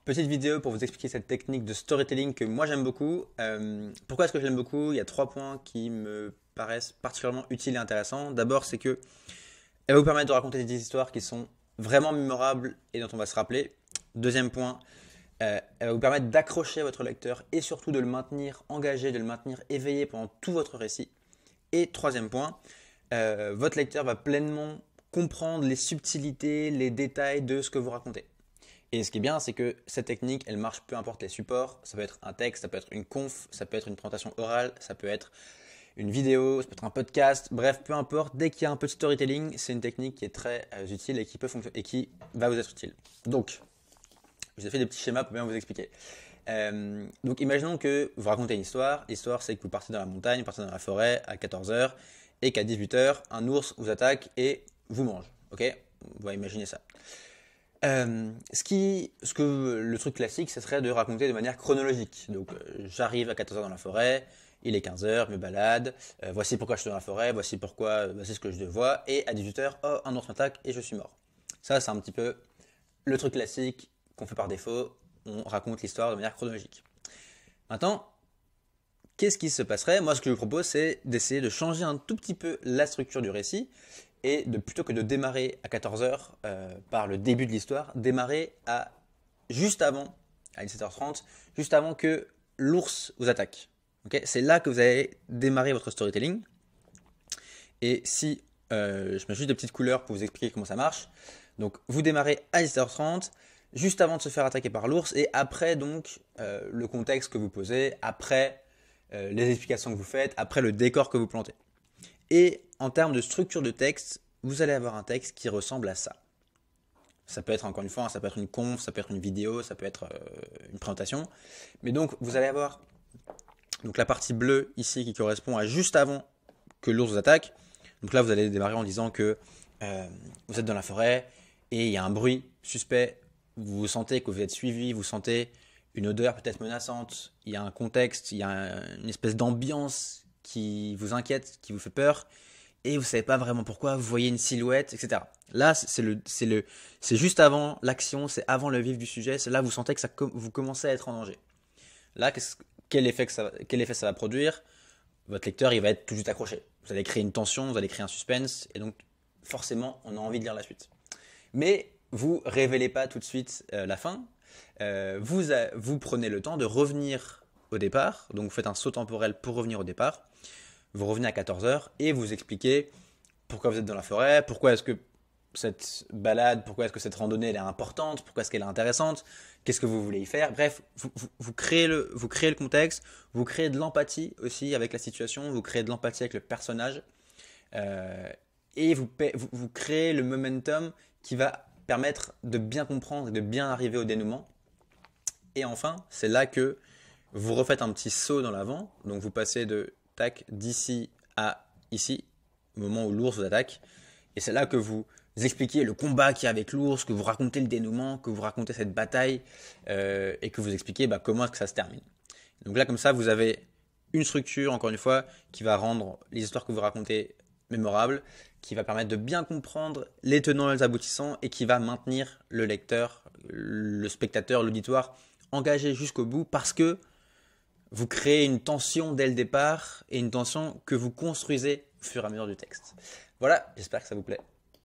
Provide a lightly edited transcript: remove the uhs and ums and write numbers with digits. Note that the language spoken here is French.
Petite vidéo pour vous expliquer cette technique de storytelling que moi j'aime beaucoup. Pourquoi est-ce que je l'aime beaucoup? Il y a 3 points qui me paraissent particulièrement utiles et intéressants. D'abord, c'est que elle va vous permettre de raconter des histoires qui sont vraiment mémorables et dont on va se rappeler. Deuxième point, elle va vous permettre d'accrocher votre lecteur et surtout de le maintenir engagé, de le maintenir éveillé pendant tout votre récit. Et troisième point, votre lecteur va pleinement comprendre les subtilités, les détails de ce que vous racontez. Et ce qui est bien, c'est que cette technique, elle marche peu importe les supports. Ça peut être un texte, ça peut être une conf, ça peut être une présentation orale, ça peut être une vidéo, ça peut être un podcast. Bref, peu importe. Dès qu'il y a un peu de storytelling, c'est une technique qui est très utile et qui peut fonctionner et qui va vous être utile. Donc, je vous ai fait des petits schémas pour bien vous expliquer. Donc, imaginons que vous racontez une histoire. L'histoire, c'est que vous partez dans la montagne, vous partez dans la forêt à 14 heures et qu'à 18 heures, un ours vous attaque et vous mange. Ok? On va imaginer ça. Le truc classique, ce serait de raconter de manière chronologique. Donc, j'arrive à 14 heures dans la forêt, il est 15 heures, je me balade, voici pourquoi je suis dans la forêt, voici pourquoi, voici ce que je vois, et à 18 heures, oh, un ours m'attaque et je suis mort. Ça, c'est un petit peu le truc classique qu'on fait par défaut, on raconte l'histoire de manière chronologique. Maintenant, qu'est-ce qui se passerait? Moi, ce que je vous propose, c'est d'essayer de changer un tout petit peu la structure du récit et plutôt que de démarrer à 14 heures par le début de l'histoire, démarrer juste avant, à 17h30, juste avant que l'ours vous attaque. Okay, c'est là que vous allez démarrer votre storytelling. Et si je mets juste des petites couleurs pour vous expliquer comment ça marche. Donc, vous démarrez à 17h30, juste avant de se faire attaquer par l'ours, et après donc le contexte que vous posez, après les explications que vous faites, après le décor que vous plantez. Et en termes de structure de texte, vous allez avoir un texte qui ressemble à ça. Ça peut être, encore une fois, ça peut être une conf, ça peut être une vidéo, ça peut être une présentation. Mais donc, vous allez avoir donc, la partie bleue ici qui correspond à juste avant que l'ours vous attaque. Donc là, vous allez démarrer en disant que vous êtes dans la forêt et il y a un bruit suspect. Vous sentez que vous êtes suivi, vous sentez une odeur peut-être menaçante. Il y a un contexte, il y a une espèce d'ambiance qui vous inquiète, qui vous fait peur, et vous ne savez pas vraiment pourquoi, vous voyez une silhouette, etc. Là, c'est juste avant l'action, c'est avant le vif du sujet, c'est là que vous sentez que vous commencez à être en danger. Là, quel effet ça va produire? Votre lecteur, il va être tout de suite accroché. Vous allez créer une tension, vous allez créer un suspense, et donc forcément, on a envie de lire la suite. Mais vous ne révélez pas tout de suite la fin, vous prenez le temps de revenir au départ, donc vous faites un saut temporel pour revenir au départ. Vous revenez à 14 heures et vous expliquez pourquoi vous êtes dans la forêt, pourquoi est-ce que cette balade, pourquoi est-ce que cette randonnée elle est importante, pourquoi est-ce qu'elle est intéressante, qu'est-ce que vous voulez y faire. Bref, vous créez le contexte, vous créez de l'empathie aussi avec la situation, vous créez de l'empathie avec le personnage et vous créez le momentum qui va permettre de bien comprendre et de bien arriver au dénouement. Et enfin, c'est là que vous refaites un petit saut dans l'avant, donc vous passez d'ici à ici, au moment où l'ours vous attaque. Et c'est là que vous expliquez le combat qu'il y a avec l'ours, que vous racontez le dénouement, que vous racontez cette bataille et que vous expliquez comment est-ce que ça se termine. Donc là, comme ça, vous avez une structure, encore une fois, qui va rendre les histoires que vous racontez mémorables, qui va permettre de bien comprendre les tenants et les aboutissants et qui va maintenir le lecteur, le spectateur, l'auditoire engagé jusqu'au bout parce que vous créez une tension dès le départ et une tension que vous construisez au fur et à mesure du texte. Voilà, j'espère que ça vous plaît.